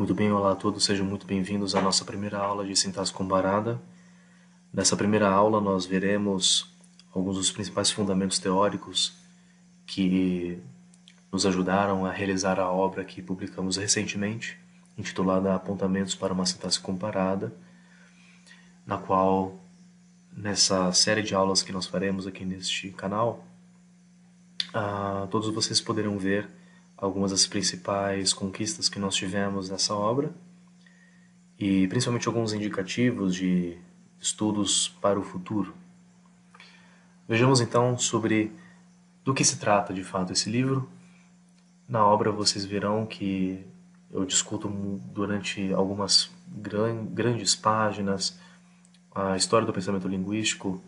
Muito bem, olá a todos, sejam muito bem-vindos à nossa primeira aula de sintaxe comparada. Nessa primeira aula nós veremos alguns dos principais fundamentos teóricos que nos ajudaram a realizar a obra que publicamos recentemente, intitulada Apontamentos para uma Sintaxe Comparada, na qual, nessa série de aulas que nós faremos aqui neste canal, todos vocês poderão ver algumas das principais conquistas que nós tivemos nessa obra e principalmente alguns indicativos de estudos para o futuro. Vejamos então sobre do que se trata de fato esse livro. Na obra vocês verão que eu discuto durante algumas grandes páginas a história do pensamento linguístico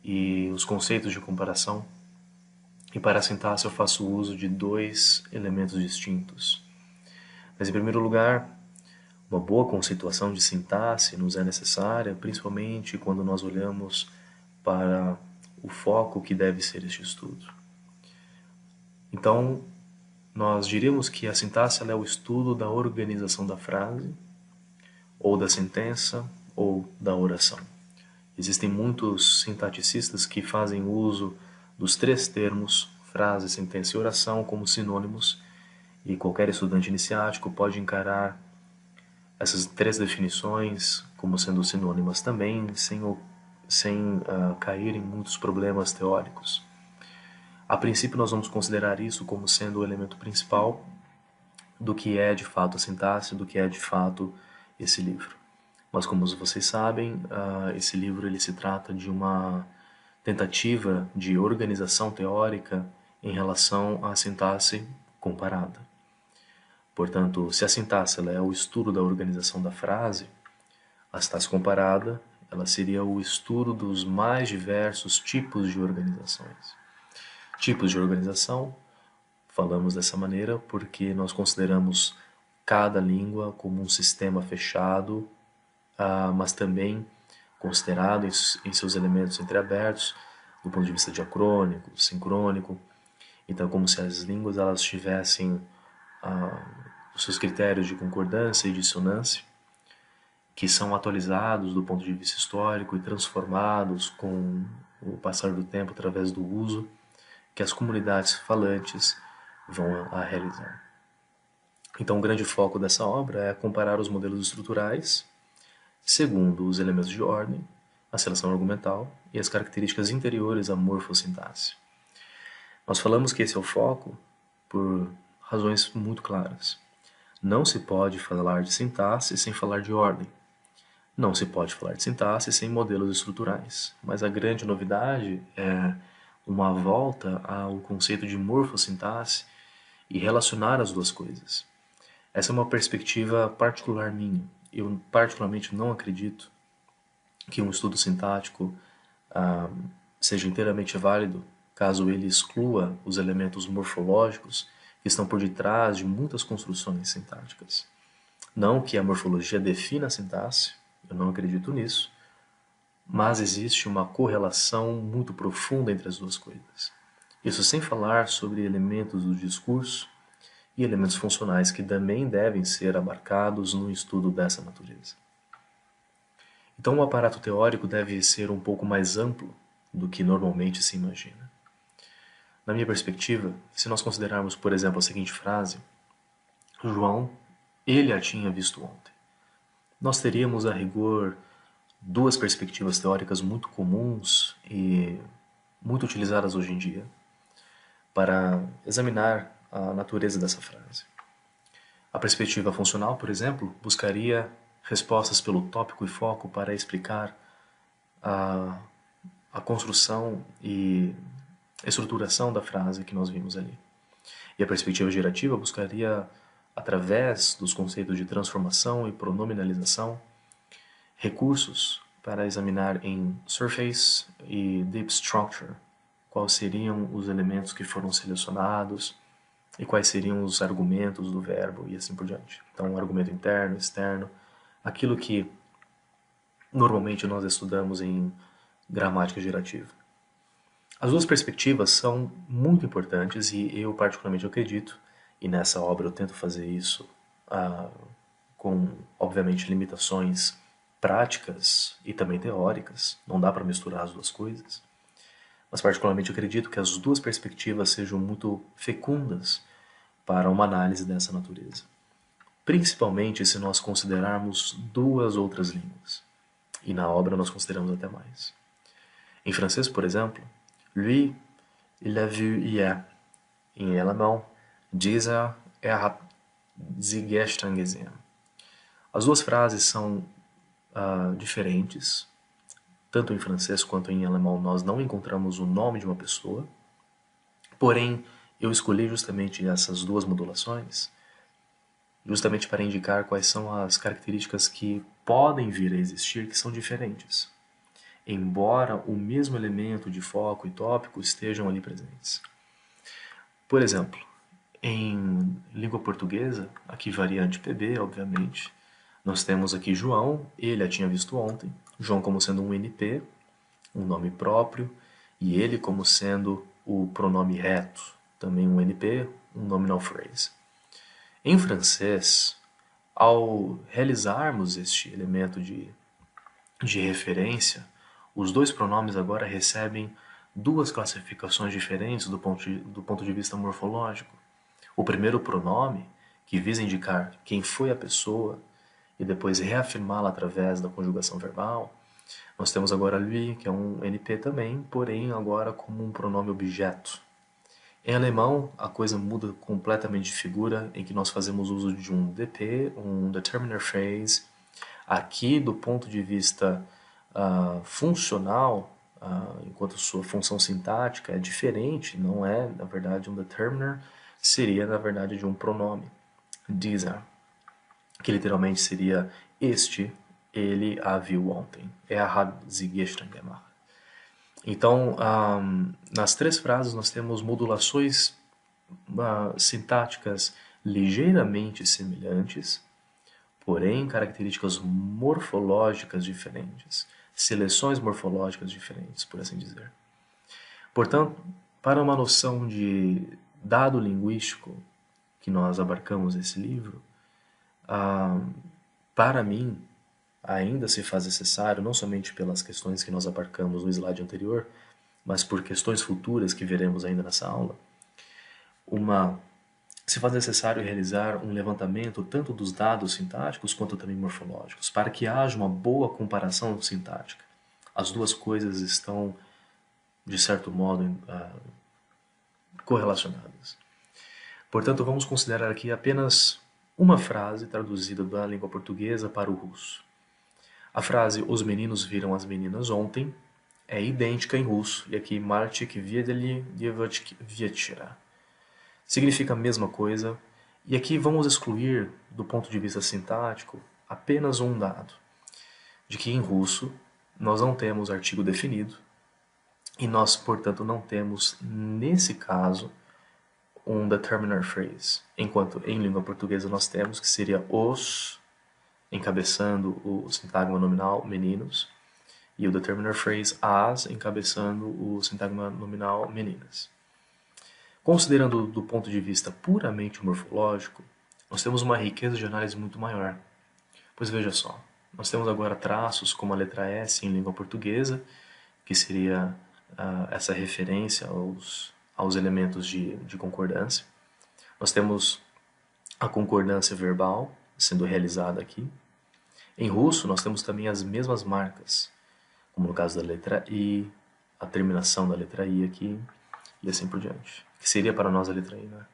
e os conceitos de comparação. E para a sintaxe eu faço uso de dois elementos distintos. Mas em primeiro lugar, uma boa conceituação de sintaxe nos é necessária, principalmente quando nós olhamos para o foco que deve ser este estudo. Então, nós diríamos que a sintaxe é o estudo da organização da frase, ou da sentença, ou da oração. Existem muitos sintaticistas que fazem uso dos três termos, frase, sentença e oração, como sinônimos, e qualquer estudante iniciático pode encarar essas três definições como sendo sinônimas também, sem cair em muitos problemas teóricos. A princípio, nós vamos considerar isso como sendo o elemento principal do que é de fato a sintaxe, do que é de fato esse livro. Mas como vocês sabem, esse livro ele se trata de uma tentativa de organização teórica em relação à sintaxe comparada. Portanto, se a sintaxe ela é o estudo da organização da frase, a sintaxe comparada ela seria o estudo dos mais diversos tipos de organizações. Tipos de organização, falamos dessa maneira porque nós consideramos cada língua como um sistema fechado, mas também considerado em seus elementos entreabertos, do ponto de vista diacrônico, sincrônico. Então, como se as línguas elas tivessem os seus critérios de concordância e dissonância, que são atualizados do ponto de vista histórico e transformados com o passar do tempo através do uso que as comunidades falantes vão a realizar. Então, o grande foco dessa obra é comparar os modelos estruturais segundo os elementos de ordem, a seleção argumental e as características interiores à morfossintaxe. Nós falamos que esse é o foco por razões muito claras. Não se pode falar de sintaxe sem falar de ordem. Não se pode falar de sintaxe sem modelos estruturais. Mas a grande novidade é uma volta ao conceito de morfossintaxe e relacionar as duas coisas. Essa é uma perspectiva particular minha. Eu particularmente não acredito que um estudo sintático seja inteiramente válido caso ele exclua os elementos morfológicos que estão por detrás de muitas construções sintáticas. Não que a morfologia defina a sintaxe, eu não acredito nisso, mas existe uma correlação muito profunda entre as duas coisas. Isso sem falar sobre elementos do discurso e elementos funcionais que também devem ser abarcados no estudo dessa natureza. Então o aparato teórico deve ser um pouco mais amplo do que normalmente se imagina. Na minha perspectiva, se nós considerarmos, por exemplo, a seguinte frase: João, ele a tinha visto ontem. Nós teríamos, a rigor, duas perspectivas teóricas muito comuns e muito utilizadas hoje em dia para examinar a natureza dessa frase. A perspectiva funcional, por exemplo, buscaria respostas pelo tópico e foco para explicar a construção e estruturação da frase que nós vimos ali. E a perspectiva gerativa buscaria, através dos conceitos de transformação e pronominalização, recursos para examinar em surface e deep structure quais seriam os elementos que foram selecionados e quais seriam os argumentos do verbo e assim por diante. Então, um argumento interno, externo, aquilo que normalmente nós estudamos em gramática gerativa. As duas perspectivas são muito importantes e eu particularmente acredito, e nessa obra eu tento fazer isso com, obviamente, limitações práticas e também teóricas. Não dá para misturar as duas coisas. Mas, particularmente, eu acredito que as duas perspectivas sejam muito fecundas para uma análise dessa natureza. Principalmente se nós considerarmos duas outras línguas. E na obra nós consideramos até mais. Em francês, por exemplo, lui, il a vu hier. Em alemão, dieser, hat sie gestern gesehen. As duas frases são diferentes. Tanto em francês quanto em alemão nós não encontramos o nome de uma pessoa. Porém, eu escolhi justamente essas duas modulações justamente para indicar quais são as características que podem vir a existir que são diferentes, embora o mesmo elemento de foco e tópico estejam ali presentes. Por exemplo, em língua portuguesa, aqui variante PB, obviamente, nós temos aqui João, ele a tinha visto ontem, João como sendo um NP, um nome próprio, e ele como sendo o pronome reto, também um NP, um nominal phrase. Em francês, ao realizarmos este elemento de referência, os dois pronomes agora recebem duas classificações diferentes do ponto de vista morfológico. O primeiro pronome, que visa indicar quem foi a pessoa e depois reafirmá-la através da conjugação verbal, nós temos agora lui, que é um NP também, porém agora como um pronome objeto. Em alemão, a coisa muda completamente de figura, em que nós fazemos uso de um DP, um determiner phrase. Aqui, do ponto de vista funcional, enquanto sua função sintática é diferente, não é, na verdade, um determiner, seria, na verdade, de um pronome, dieser, que literalmente seria este, ele a viu ontem. Hat sie gestern gemacht. Então, nas três frases nós temos modulações sintáticas ligeiramente semelhantes, porém características morfológicas diferentes, seleções morfológicas diferentes, por assim dizer. Portanto, para uma noção de dado linguístico que nós abarcamos nesse livro, para mim, ainda se faz necessário, não somente pelas questões que nós abarcamos no slide anterior, mas por questões futuras que veremos ainda nessa aula, se faz necessário realizar um levantamento tanto dos dados sintáticos quanto também morfológicos, para que haja uma boa comparação sintática. As duas coisas estão, de certo modo, correlacionadas. Portanto, vamos considerar aqui apenas uma frase traduzida da língua portuguesa para o russo. A frase "Os meninos viram as meninas ontem" é idêntica em russo, e aqui "Mальчик видели девочки вечера" significa a mesma coisa, e aqui vamos excluir, do ponto de vista sintático, apenas um dado, de que em russo nós não temos artigo definido, e nós, portanto, não temos, nesse caso, um determiner phrase, enquanto em língua portuguesa nós temos, que seria os, encabeçando o sintagma nominal meninos, e o determiner phrase as, encabeçando o sintagma nominal meninas. Considerando do ponto de vista puramente morfológico, nós temos uma riqueza de análise muito maior. Pois veja só, nós temos agora traços como a letra S em língua portuguesa, que seria essa referência aos elementos de concordância. Nós temos a concordância verbal sendo realizada aqui. Em russo, nós temos também as mesmas marcas, como no caso da letra I, a terminação da letra I aqui, e assim por diante. Que seria para nós a letra I, né?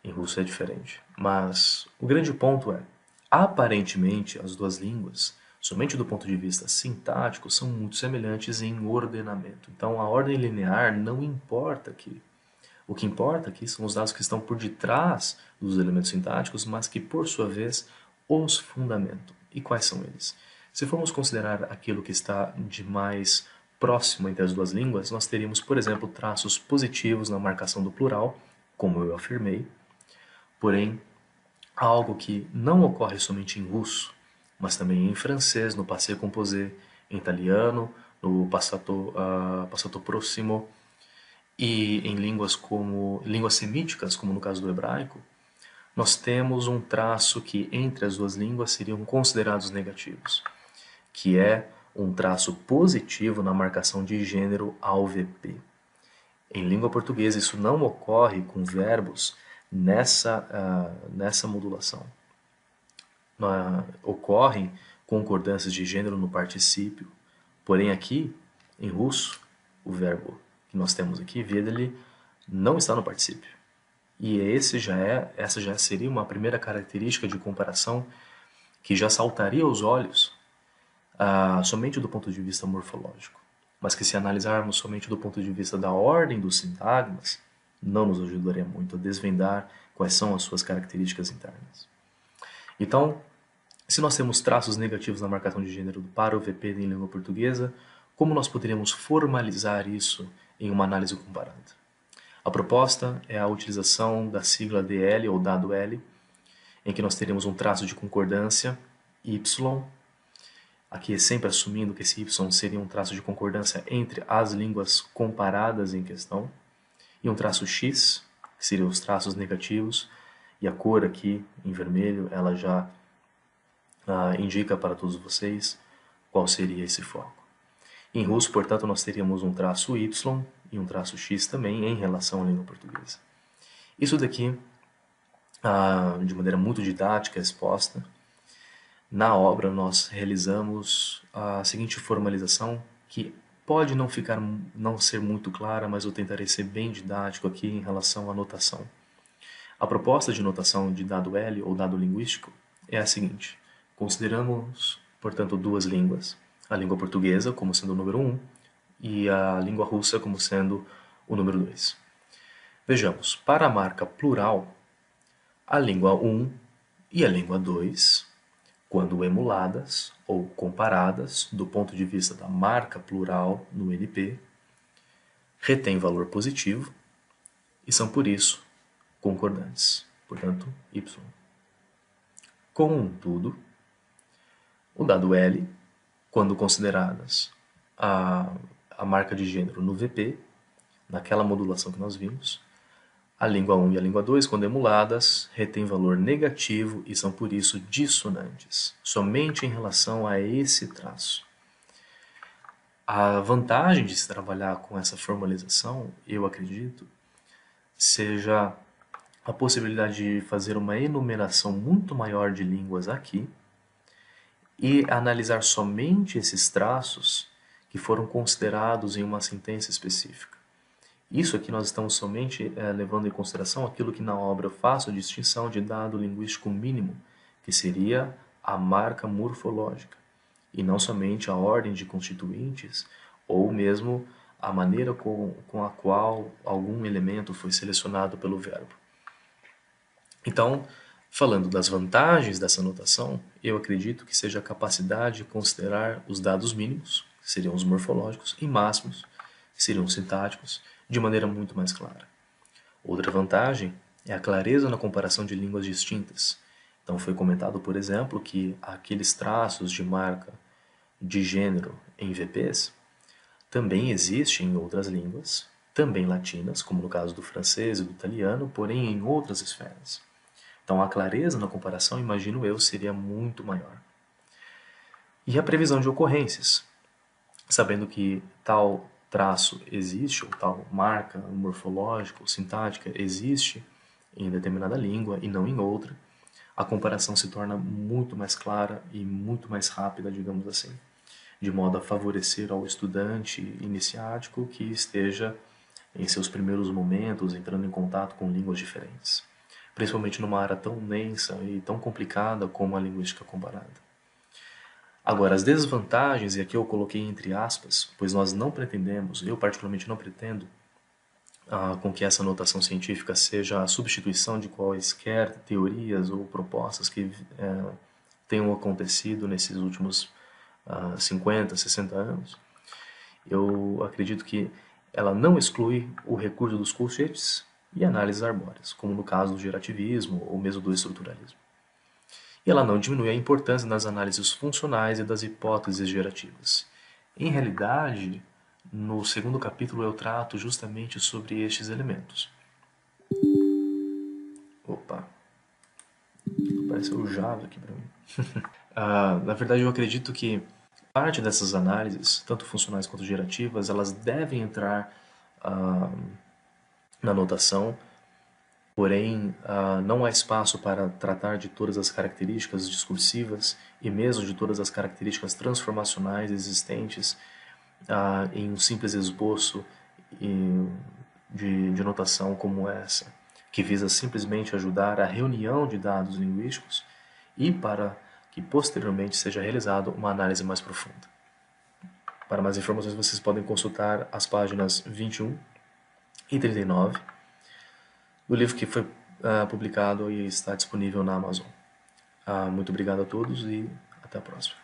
Em russo é diferente. Mas o grande ponto é, aparentemente, as duas línguas, somente do ponto de vista sintático, são muito semelhantes em ordenamento. Então, a ordem linear não importa aqui. O que importa aqui são os dados que estão por detrás dos elementos sintáticos, mas que, por sua vez, os fundamentam. E quais são eles? Se formos considerar aquilo que está de mais próximo entre as duas línguas, nós teríamos, por exemplo, traços positivos na marcação do plural, como eu afirmei, porém, algo que não ocorre somente em russo, mas também em francês, no passé composé, em italiano, no passato próximo, e em línguas semíticas, como no caso do hebraico, nós temos um traço que entre as duas línguas seriam considerados negativos, que é um traço positivo na marcação de gênero ao VP. Em língua portuguesa, isso não ocorre com verbos nessa modulação. Ocorrem concordâncias de gênero no particípio, porém aqui, em russo, o verbo que nós temos aqui, vedeli, não está no particípio. E essa já seria uma primeira característica de comparação que já saltaria aos olhos somente do ponto de vista morfológico, mas que se analisarmos somente do ponto de vista da ordem dos sintagmas, não nos ajudaria muito a desvendar quais são as suas características internas. Então, se nós temos traços negativos na marcação de gênero para o VP em língua portuguesa, como nós poderíamos formalizar isso em uma análise comparada? A proposta é a utilização da sigla DL ou dado L, em que nós teremos um traço de concordância Y, aqui é sempre assumindo que esse Y seria um traço de concordância entre as línguas comparadas em questão, e um traço X, que seriam os traços negativos, e a cor aqui em vermelho ela já indica para todos vocês qual seria esse foco. Em russo, portanto, nós teríamos um traço Y e um traço X também em relação à língua portuguesa. Isso daqui, de maneira muito didática, exposta. Na obra, nós realizamos a seguinte formalização, que pode não ser muito clara, mas eu tentarei ser bem didático aqui em relação à notação. A proposta de notação de dado L ou dado linguístico é a seguinte. Consideramos, portanto, duas línguas, a língua portuguesa como sendo o número 1 e a língua russa como sendo o número 2. Vejamos, para a marca plural, a língua 1 e a língua 2, quando emuladas ou comparadas do ponto de vista da marca plural no NP, retêm valor positivo e são, por isso, concordantes, portanto, Y. Contudo, o dado L, quando consideradas a marca de gênero no VP, naquela modulação que nós vimos, a língua 1 e a língua 2, quando emuladas, retêm valor negativo e são, por isso, dissonantes, somente em relação a esse traço. A vantagem de se trabalhar com essa formalização, eu acredito, seja a possibilidade de fazer uma enumeração muito maior de línguas aqui e analisar somente esses traços que foram considerados em uma sentença específica. Isso aqui nós estamos somente levando em consideração aquilo que na obra eu faço a distinção de dado linguístico mínimo, que seria a marca morfológica, e não somente a ordem de constituintes ou mesmo a maneira com a qual algum elemento foi selecionado pelo verbo. Então, falando das vantagens dessa notação, eu acredito que seja a capacidade de considerar os dados mínimos, que seriam os morfológicos, e máximos, que seriam os sintáticos, de maneira muito mais clara. Outra vantagem é a clareza na comparação de línguas distintas. Então foi comentado, por exemplo, que aqueles traços de marca de gênero em VPs também existem em outras línguas, também latinas, como no caso do francês e do italiano, porém em outras esferas. Então a clareza na comparação, imagino eu, seria muito maior. E a previsão de ocorrências, sabendo que tal traço existe, ou tal marca morfológica ou sintática existe em determinada língua e não em outra, a comparação se torna muito mais clara e muito mais rápida, digamos assim, de modo a favorecer ao estudante iniciático que esteja em seus primeiros momentos entrando em contato com línguas diferentes, principalmente numa área tão densa e tão complicada como a linguística comparada. Agora, as desvantagens, e aqui eu coloquei entre aspas, pois nós não pretendemos, eu particularmente não pretendo, com que essa notação científica seja a substituição de quaisquer teorias ou propostas que tenham acontecido nesses últimos 50, 60 anos. Eu acredito que ela não exclui o recurso dos colchetes e análises arbóreas, como no caso do gerativismo ou mesmo do estruturalismo. E ela não diminui a importância das análises funcionais e das hipóteses gerativas. Em realidade, no segundo capítulo eu trato justamente sobre estes elementos. Opa! Apareceu o Java aqui para mim. Na verdade, eu acredito que parte dessas análises, tanto funcionais quanto gerativas, elas devem entrar ah, na notação, porém não há espaço para tratar de todas as características discursivas e mesmo de todas as características transformacionais existentes em um simples esboço de notação como essa, que visa simplesmente ajudar a reunião de dados linguísticos e para que posteriormente seja realizada uma análise mais profunda. Para mais informações, vocês podem consultar as páginas 21 e 39 do livro que foi publicado e está disponível na Amazon. Muito obrigado a todos e até a próxima.